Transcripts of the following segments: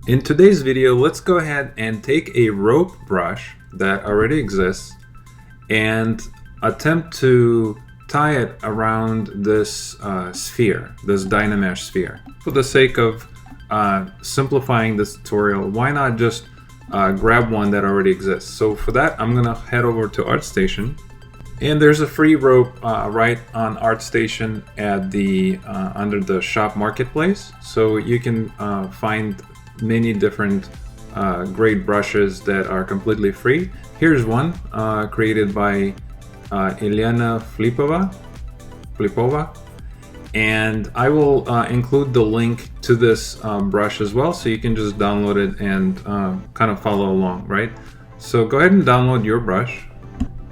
In today's video, let's go ahead and take a rope brush that already exists and attempt to tie it around this sphere, this Dynamesh sphere. For the sake of simplifying this tutorial, why not just grab one that already exists? So for that, I'm gonna head over to ArtStation, and there's a free rope right on ArtStation at the under the shop marketplace. So you can find many different great brushes that are completely free. Here's one created by Elena Flipova, and I will include the link to this brush as well, so you can just download it and kind of follow along, right? So go ahead and download your brush.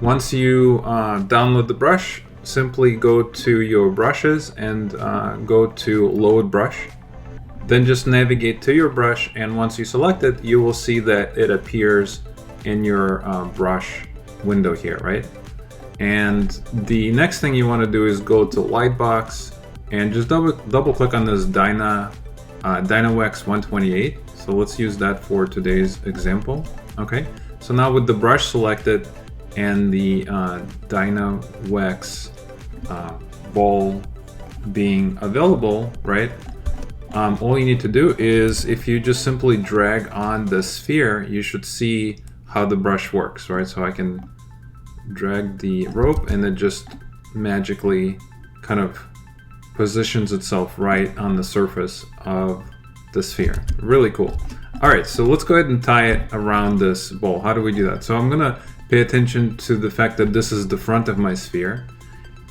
Once you download the brush, simply go to your brushes and go to load brush. Then just navigate to your brush, and once you select it, you will see that it appears in your brush window here, right? And the next thing you want to do is go to Lightbox and just double click on this Dynawex 128. So let's use that for today's example. Okay, so now with the brush selected and the Dynawex ball being available, right? All you need to do is, if you just simply drag on the sphere, you should see how the brush works, right? So I can drag the rope and it just magically kind of positions itself right on the surface of the sphere. Really cool. All right, so let's go ahead and tie it around this ball. How do we do that? So I'm gonna pay attention to the fact that this is the front of my sphere,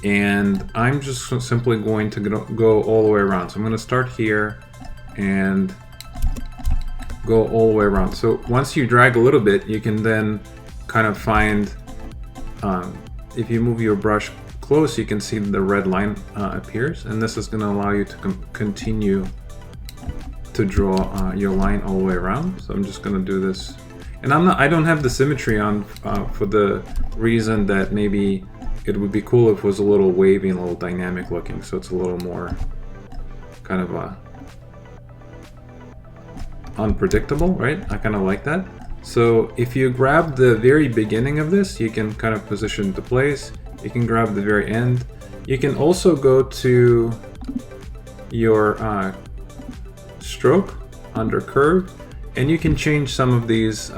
and I'm just simply going to go all the way around. So I'm going to start here and go all the way around. So once you drag a little bit, you can then kind of find, if you move your brush close, you can see the red line appears, and this is going to allow you to continue to draw your line all the way around. So I'm just going to do this, and I don't have the symmetry on for the reason that maybe it would be cool if it was a little wavy and a little dynamic looking, so it's a little more kind of unpredictable, right? I kind of like that. So if you grab the very beginning of this, you can kind of position to place. You can grab the very end. You can also go to your stroke under curve, and you can change some of these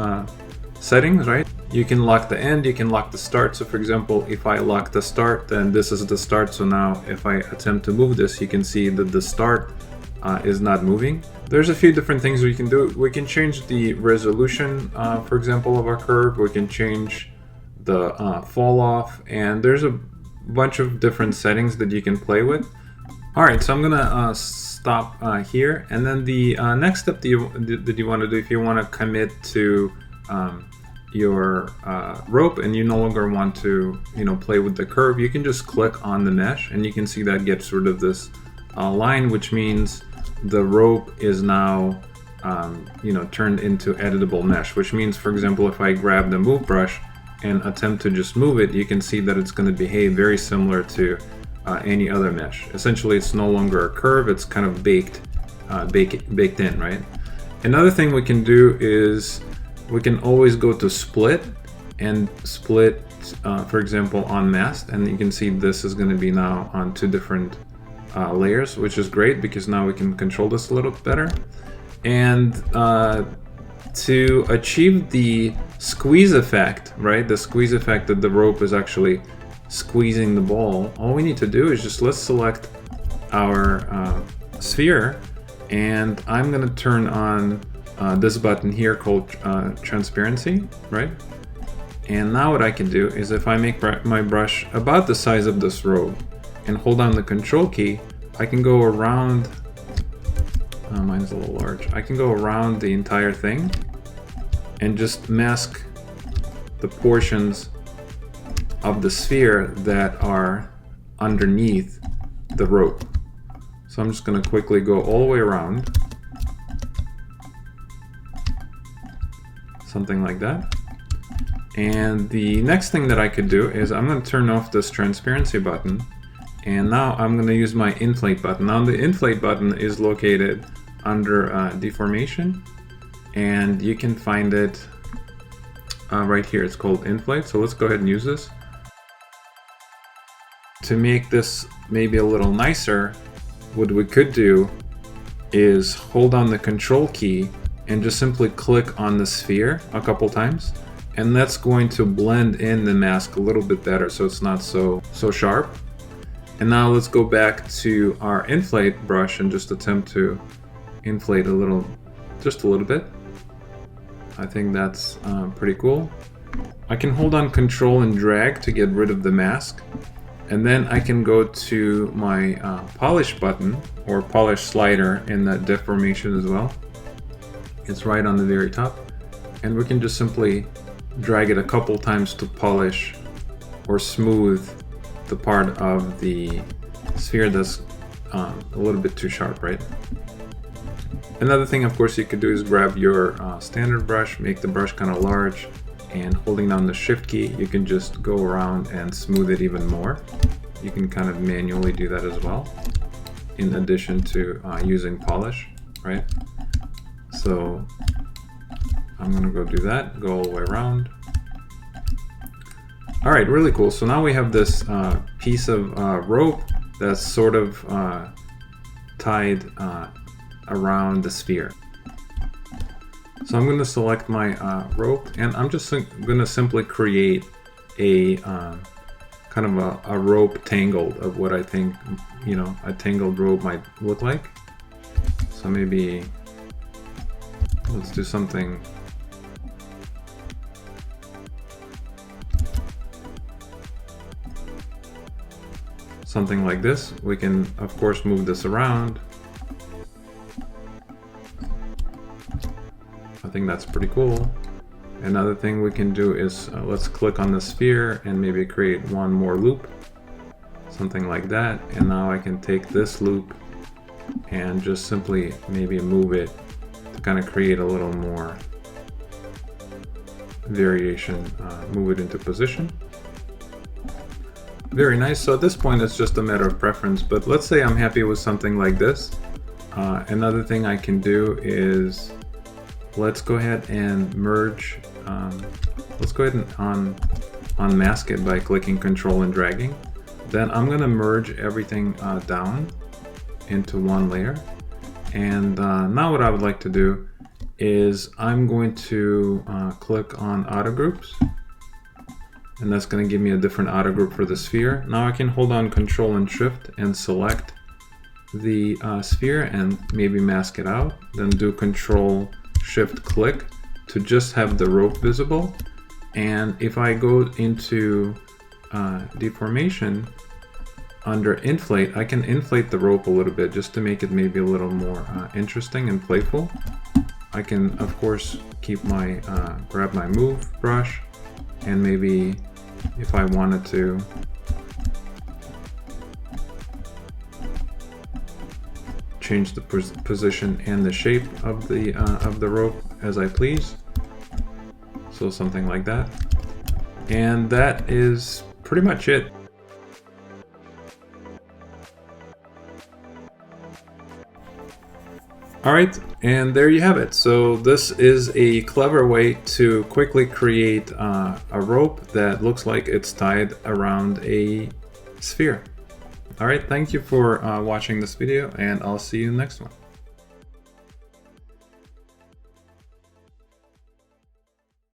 settings, right? You can lock the end, you can lock the start. So for example, if I lock the start, then this is the start. So now if I attempt to move this, you can see that the start is not moving. There's a few different things we can do. We can change the resolution, for example, of our curve. We can change the fall off, and there's a bunch of different settings that you can play with. All right, so I'm gonna stop here. And then the next step that you want to do, if you want to commit to your rope and you no longer want to play with the curve, you can just click on the mesh, and you can see that gets rid of this line, which means the rope is now turned into editable mesh, which means, for example, if I grab the move brush and attempt to just move it, you can see that it's going to behave very similar to any other mesh. Essentially, it's no longer a curve, it's kind of baked in, right? Another thing we can do is we can always go to split and split, for example, on masked, and you can see this is going to be now on two different layers, which is great because now we can control this a little better. And to achieve the squeeze effect, right, the squeeze effect that the rope is actually squeezing the ball, all we need to do is just, let's select our sphere, and I'm going to turn on this button here called transparency, right? And now what I can do is, if I make my brush about the size of this rope and hold down the control key, I can go around, mine's a little large, I can go around the entire thing and just mask the portions of the sphere that are underneath the rope. So I'm just going to quickly go all the way around, something like that. And the next thing that I could do is, I'm going to turn off this transparency button, and now I'm going to use my inflate button. Now the inflate button is located under deformation, and you can find it right here. It's called inflate. So let's go ahead and use this. To make this maybe a little nicer, what we could do is hold on the control key and just simply click on the sphere a couple times, and that's going to blend in the mask a little bit better so it's not so sharp. And now let's go back to our inflate brush and just attempt to inflate just a little bit. I think that's pretty cool. I can hold on control and drag to get rid of the mask. And then I can go to my polish button or polish slider in that deformation as well. It's right on the very top. And we can just simply drag it a couple times to polish or smooth the part of the sphere that's a little bit too sharp, right? Another thing, of course, you could do is grab your standard brush, make the brush kind of large, and holding down the shift key, you can just go around and smooth it even more. You can kind of manually do that as well, in addition to using polish, right? So I'm gonna go do that, go all the way around. All right, really cool. So now we have this piece of rope that's sort of tied around the sphere. So I'm going to select my rope, and I'm just going to simply create a kind of a rope tangled of what I think, you know, a tangled rope might look like. So maybe let's do something like this. We can, of course, move this around. I think that's pretty cool. Another thing we can do is let's click on the sphere and maybe create one more loop, something like that. And now I can take this loop and just simply maybe move it to kind of create a little more variation, move it into position. Very nice. So at this point it's just a matter of preference, but let's say I'm happy with something like this. Another thing I can do is let's go ahead and merge. Let's go ahead and unmask it by clicking Control and dragging. Then I'm going to merge everything down into one layer. And now what I would like to do is I'm going to click on auto groups. And that's going to give me a different auto group for the sphere. Now I can hold on Control and Shift and select the sphere and maybe mask it out. Then do Control Shift click to just have the rope visible. And if I go into deformation under inflate, I can inflate the rope a little bit just to make it maybe a little more interesting and playful. I can, of course, keep my grab my move brush, and maybe if I wanted to change the position and the shape of the rope as I please. So something like that. And that is pretty much it. Alright, and there you have it. So this is a clever way to quickly create a rope that looks like it's tied around a sphere. Alright, thank you for watching this video, and I'll see you next one.